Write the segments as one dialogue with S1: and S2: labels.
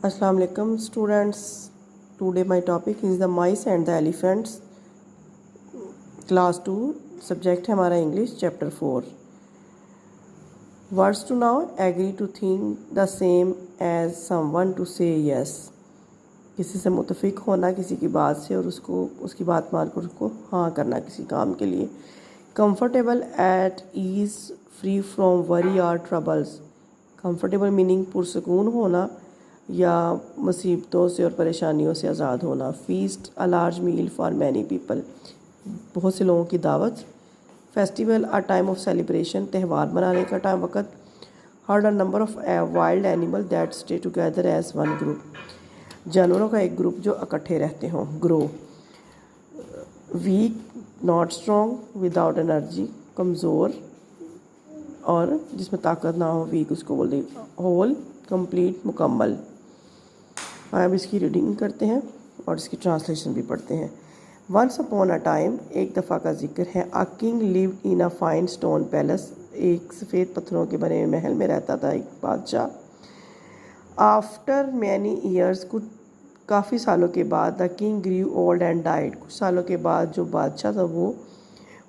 S1: Assalamu alaikum students. Today my topic is the mice and the elephants. Class 2 subject है हमारा English chapter 4. Words to now agree to think the same as someone to say yes. किसी से मुतफिक होना किसी की बात से और उसको उसकी बात मानकर उसको हाँ करना किसी काम के लिए. Comfortable at ease, free from worry or troubles. Comfortable meaning पुरसकून होना या मुसीबतों से और परेशानियों से आज़ाद होना. Feast a large meal for many people, बहुत से लोगों की दावत. Festival a time of celebration, त्यौहार मनाने का टाइम वक़्त. Herd a number of wild animal that stay together as one group, जानवरों का एक ग्रुप जो इकट्ठे रहते हों. Grow. Weak not strong, without energy, कमज़ोर और जिसमें ताकत ना हो. वीक उसको बोल दें. होल कंप्लीट, मुकम्मल. अब इसकी रीडिंग करते हैं और इसकी ट्रांसलेशन भी पढ़ते हैं. वंस अपॉन अ टाइम, एक दफ़ा का जिक्र है. A king lived in a fine stone palace, एक सफ़ेद पत्थरों के बने हुए महल में रहता था एक बादशाह. आफ्टर मैनी ईयर्स, कुछ काफ़ी सालों के बाद. The king grew old and died, कुछ सालों के बाद जो बादशाह था वो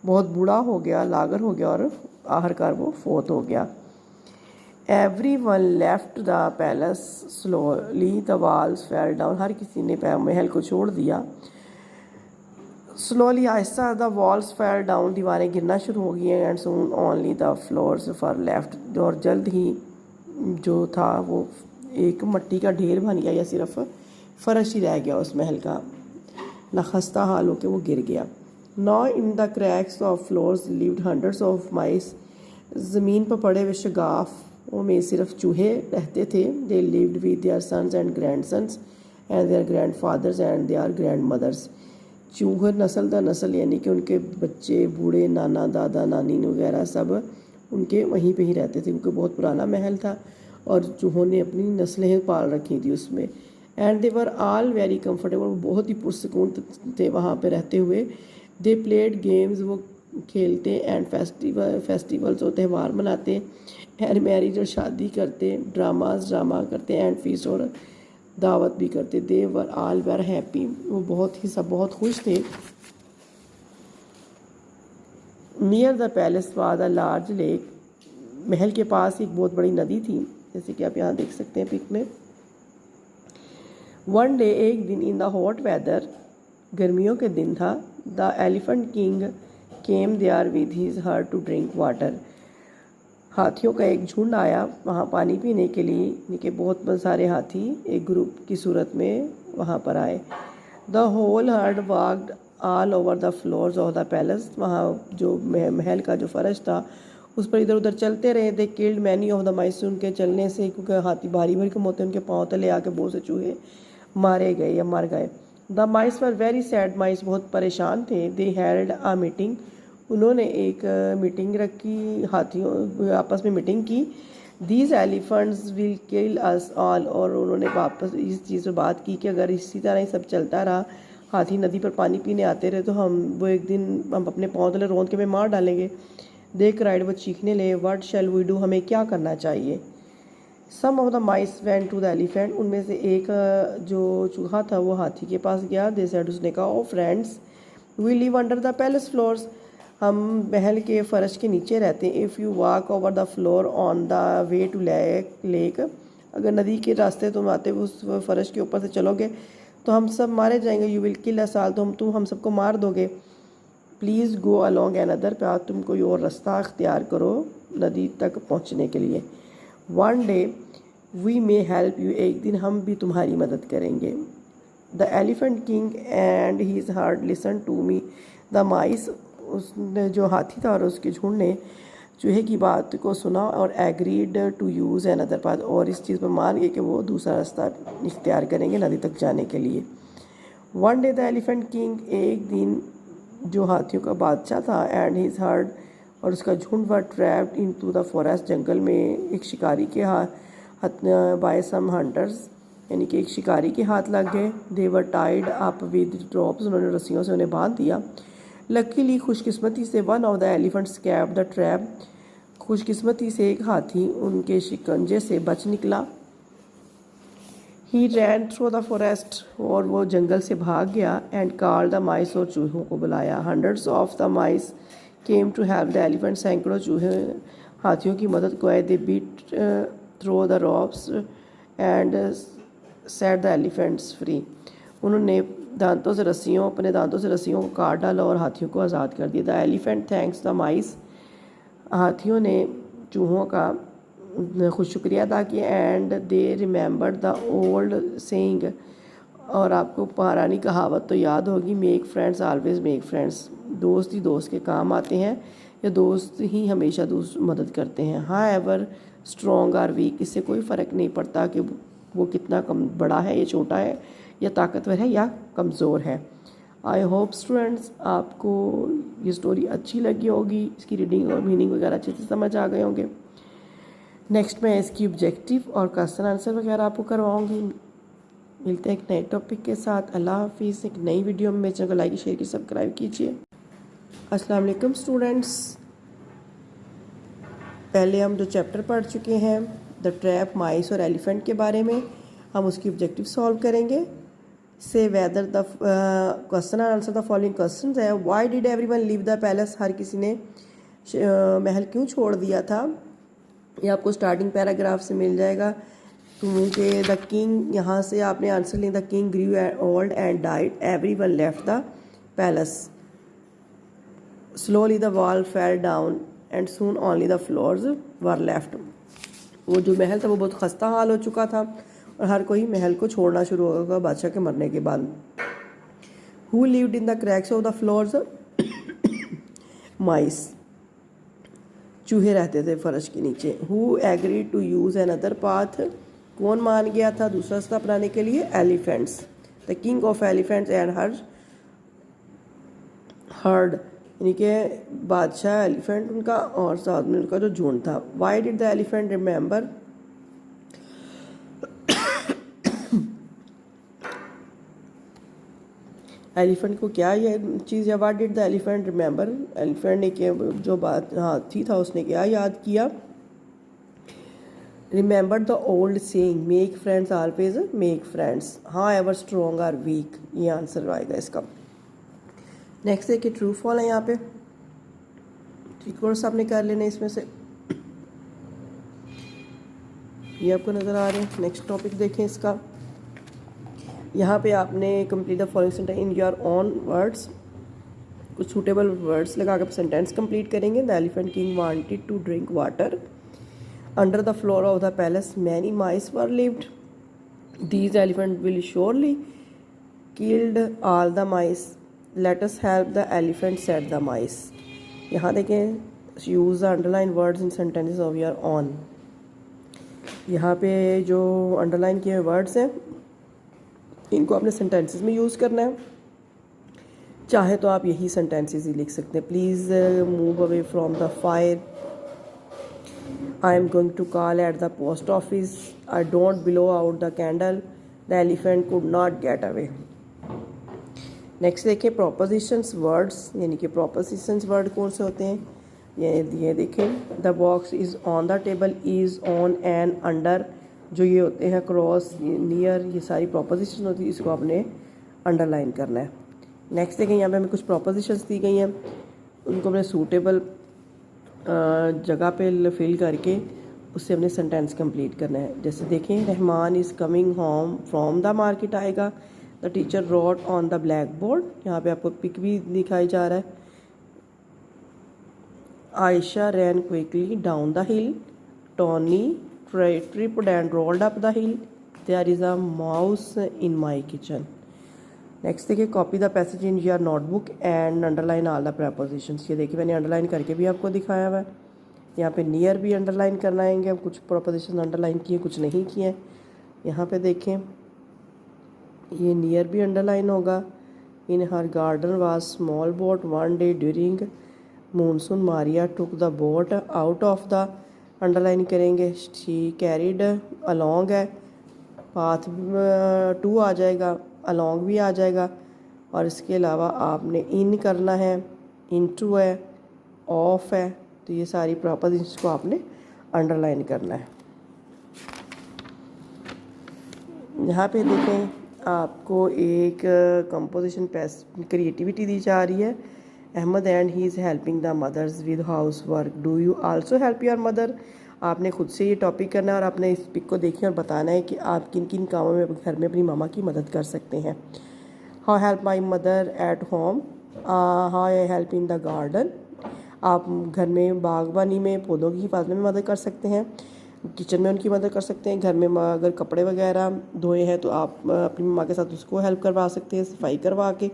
S1: बहुत बूढ़ा हो गया, लागर हो गया और आखिरकार वो फोत हो गया. Everyone left the palace slowly. The walls fell down. हर किसी ने महल को छोड़ दिया. Slowly, आहिस्ता. The walls fell down. दीवारें गिरना शुरू हो गई हैं. And soon only the floors were left. और जल्द ही जो था वो एक मिट्टी का ढेर बन गया या सिर्फ फर्श ही रह गया उस महल का. नखस्ता हाल होकर वो गिर गया. Now in the cracks of floors lived hundreds of mice. ज़मीन पर पड़े हुए शगाफ में सिर्फ चूहे रहते थे. They lived with their sons and grandsons and their grandfathers and their grandmothers. चूहे नस्ल दर नस्ल यानी कि उनके बच्चे, बूढ़े, नाना, दादा, नानी वगैरह सब उनके वहीं पे ही रहते थे क्योंकि बहुत पुराना महल था और चूहों ने अपनी नस्लें पाल रखी थी उसमें. And they were all very comfortable, बहुत ही पुरसकून थे वहाँ पे रहते हुए. दे प्लेड गेम्स, वो खेलते. एंड फेस्टिवल्स और त्यौहार मनाते. एंड मैरिज और शादी करते. ड्रामा करते. एंड फीस और दावत भी करते. दे वर ऑल वेर हैप्पी, वो बहुत ही सब बहुत खुश थे. Near the palace was a large lake, महल के पास एक बहुत बड़ी नदी थी जैसे कि आप यहाँ देख सकते हैं पिक में. वन डे, एक दिन. इन द हॉट वेदर, गर्मियों के दिन था. The elephant king came there with his herd to drink water. हाथियों का एक झुंड आया वहाँ पानी पीने के लिए. इनके बहुत सारे हाथी एक ग्रुप की सूरत में वहाँ पर आए. The whole herd walked all over the floors of the palace, वहाँ जो महल का जो फर्श था उस पर इधर उधर चलते रहे. They killed many of the माइस, उनके चलने से क्योंकि हाथी भारी भरकम होते हैं उनके पाँव तले आके बहुत से चूहे मारे गए या मर गए. The mice were very sad, mice बहुत परेशान थे. दे हेल्ड अ मीटिंग, उन्होंने एक मीटिंग रखी. हाथियों आपस में मीटिंग की. These elephants will kill us all, और उन्होंने वापस इस चीज़ पर बात की कि अगर इसी तरह ही सब चलता रहा, हाथी नदी पर पानी पीने आते रहे तो वो एक दिन हम अपने पाँव तले रोंद के में मार डालेंगे. दे क्राइड, वो चीखने लगे. व्हाट शैल वी डू, हमें क्या करना चाहिए. Some of the mice went to the elephant, उनमें से एक जो चूहा था वो हाथी के पास गया. दे सेड, उसने कहा, oh friends, we live under the palace floors, हम महल के फ़र्श के नीचे रहते हैं. If you walk over the floor on the way to lake, अगर नदी के रास्ते तुम आते उस फ़र्श के ऊपर से चलोगे तो हम सब मारे जाएंगे. You will kill us all, तुम हम सबको मार दोगे. Please go along another path, तुम कोई और रास्ता अख्तियार करो नदी तक पहुँचने के लिए. One day we may help you, एक दिन हम भी तुम्हारी मदद करेंगे. The elephant king and his heart listen to me. The mice, उसने जो हाथी था और उसके झुंड ने चूहे की बात को सुना और agreed to use another path, और इस चीज़ पर मान गए कि वो दूसरा रास्ता इख्तियार करेंगे नदी तक जाने के लिए. One day the elephant king, एक दिन जो हाथियों का बादशाह था. एंड हिज हर्ड, और उसका झुंड were trapped into the forest, जंगल में एक शिकारी के हाथ बाय सम हंटर्स, यानी कि एक शिकारी के हाथ लग गए. They were tied up with ropes, उन्होंने रस्सियों से उन्हें बांध दिया. लकीली, खुशकिस्मती से, one of the elephants escaped the trap, खुशकिस्मती से एक हाथी उनके शिकंजे से बच निकला. He ran through the forest, और वो जंगल से भाग गया। एंड कॉल द माइस, और चूहों को बुलाया। Hundreds of the mice came to help the elephant, सैकड़ों चूहे हाथियों की मदद को आए। They bit through the ropes and set the elephants free. उन्होंने अपने दांतों से रस्सियों को काट डाला और हाथियों को आज़ाद कर दिया। द एलिफेंट थैंक्स द माइस, हाथियों ने चूहों का खुद शुक्रिया अदा किया। And they remember the old saying, और आपको पुरानी कहावत तो याद होगी, make friends always make friends, दोस्त ही दोस्त के काम आते हैं, या दोस्त ही हमेशा मदद करते हैं। हाँ एवर स्ट्रॉन्ग आर वीक, इससे कोई फ़र्क नहीं पड़ता कि वो कितना कम बड़ा है या छोटा है, या ताकतवर है या कमज़ोर है। आई होप स्टूडेंट्स आपको ये स्टोरी अच्छी लगी होगी, इसकी रीडिंग और मीनिंग वगैरह अच्छे से समझ आ गए होंगे। नेक्स्ट मैं इसकी ऑब्जेक्टिव और क्वेश्चन आंसर वगैरह आपको करवाऊँगी। मिलते हैं एक नए टॉपिक के साथ। अल्लाह हाफिज़। एक नई वीडियो में मेरे चैनल को लाइक शेयर की सब्सक्राइब कीजिए। अस्सलाम वालेकुम स्टूडेंट्स, पहले हम जो चैप्टर पढ़ चुके हैं द ट्रैप, माइस और एलिफेंट के बारे में, हम उसकी ऑब्जेक्टिव सॉल्व करेंगे। से whether the question answer the following question है। Why did everyone leave the palace, हर किसी ने महल क्यों छोड़ दिया था, ये आपको स्टार्टिंग पैराग्राफ से मिल जाएगा। क्योंकि द किंग, यहाँ से आपने आंसर लिया, the king grew old and died, everyone left the palace, slowly the wall fell down and soon only the floors were left. वो जो महल था वो बहुत खस्ता हाल हो चुका था और हर कोई महल को छोड़ना शुरू होगा बादशाह के मरने के बाद। Who lived in the cracks of the floors, mice, चूहे रहते थे फर्श के नीचे। Who agree to use another path, कौन मान गया था दूसरा रास्ता अपनाने के लिए, elephants. The king of elephants and herd, यानी कि बादशाह एलिफेंट उनका और साथ में उनका जो झुंड था। Why did the elephant remember, elephant को क्या ये चीज़ है, what did the elephant remember, elephant ने क्या जो बात हाथी था उसने क्या याद किया। Remember the old saying, make friends always make friends, हाँ एवर स्ट्रॉन्ग आर वीक, ये आंसर आएगा इसका। नेक्स्ट है कि ट्रू फॉल है, यहाँ पे ठीक कौन सा आपने कर लेना इसमें से, ये आपको नज़र आ रहे हैं। नेक्स्ट टॉपिक देखें इसका। यहाँ पे आपने complete the following sentence in your own words, कुछ सूटेबल वर्ड्स लगा कर सेंटेंस कंप्लीट करेंगे। The elephant king wanted to drink water, under the floor of the palace many mice were lived, these elephant will surely killed all the mice, let us help the elephant set the mice. यहाँ देखें, use the underline words in sentences of your own. यहाँ पे जो underline किए हुए words हैं इनको आपने सेंटेंसेस में यूज़ करना है। चाहे तो आप यही सेंटेंसेस ही लिख सकते हैं। Please move away from the fire, I am going to call at the post office, I don't blow out the candle, the elephant could not get away. Next देखिए प्रोपोजिशंस वर्ड्स, यानी कि propositions word कौन से होते हैं, ये देखें। The box is on the table, is on and under, जो ये होते हैं क्रॉस, नियर, ये सारी प्रोपोजिशन होती है, इसको आपने अंडरलाइन करना है। नेक्स्ट देखें, यहाँ पे हमें कुछ प्रोपोजिशंस दी गई हैं, उनको हमने सूटेबल जगह पे फिल करके उससे हमने सेंटेंस कंप्लीट करना है। जैसे देखें, Rahman is coming home from the market आएगा, the teacher wrote on the black board, यहाँ पे आपको पिक भी दिखाई जा रहा है। Ayesha ran quickly down the hill, Tony tripped and rolled up the hill, there is a mouse in my kitchen। Next देखिए, copy the passage in your notebook and underline all the prepositions. ये देखिए मैंने underline करके भी आपको दिखाया हुआ है। यहाँ पे नियर भी अंडरलाइन करना है, हम कुछ प्रोपोजिशन अंडरलाइन किए कुछ नहीं किए। यहाँ पे देखें, ये नियर भी अंडरलाइन होगा। In her garden was small boat one day during monsoon, Maria took the boat out of the, underline करेंगे। शी कैरिड, अलॉन्ग है, पाथ टू आ जाएगा, अलॉन्ग भी आ जाएगा। और इसके अलावा आपने इन करना है, इनटू है, ऑफ है, तो ये सारी प्रॉपोजिशंस को आपने अंडरलाइन करना है। यहाँ पे देखें आपको एक कंपोजिशन क्रिएटिविटी दी जा रही है। Ahmed and he is helping the mothers with house work, do you also help your mother. आपने खुद से ये टॉपिक करना है और आपने इस पिक को देखिए और बताना है कि आप किन किन कामों में घर में अपनी मामा की मदद कर सकते हैं। How help my mother at home, how I help in the garden. आप घर में बागबानी में पौधों की हिफाजत में मदद कर सकते हैं, किचन में उनकी मदद कर सकते हैं। घर में अगर कपड़े वगैरह धोए हैं तो आप अपनी मम्मा के साथ उसको हेल्प करवा सकते हैं, सफाई करवा के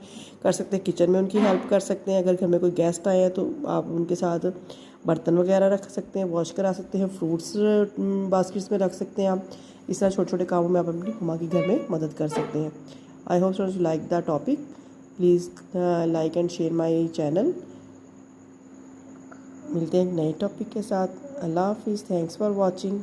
S1: कर सकते हैं। किचन में उनकी हेल्प कर सकते हैं। अगर घर में कोई गेस्ट आए हैं तो आप उनके साथ बर्तन वगैरह रख सकते हैं, वॉश करा सकते हैं, फ्रूट्स बास्केट्स में रख सकते हैं। आप इस तरह छोटे छोटे कामों में आप अपनी मम्मा की घर में मदद कर सकते हैं। I hope you like the topic. Please like and share my channel. मिलते हैं एक नए टॉपिक के साथ। अल्लाह हाफिज़। Thanks for watching.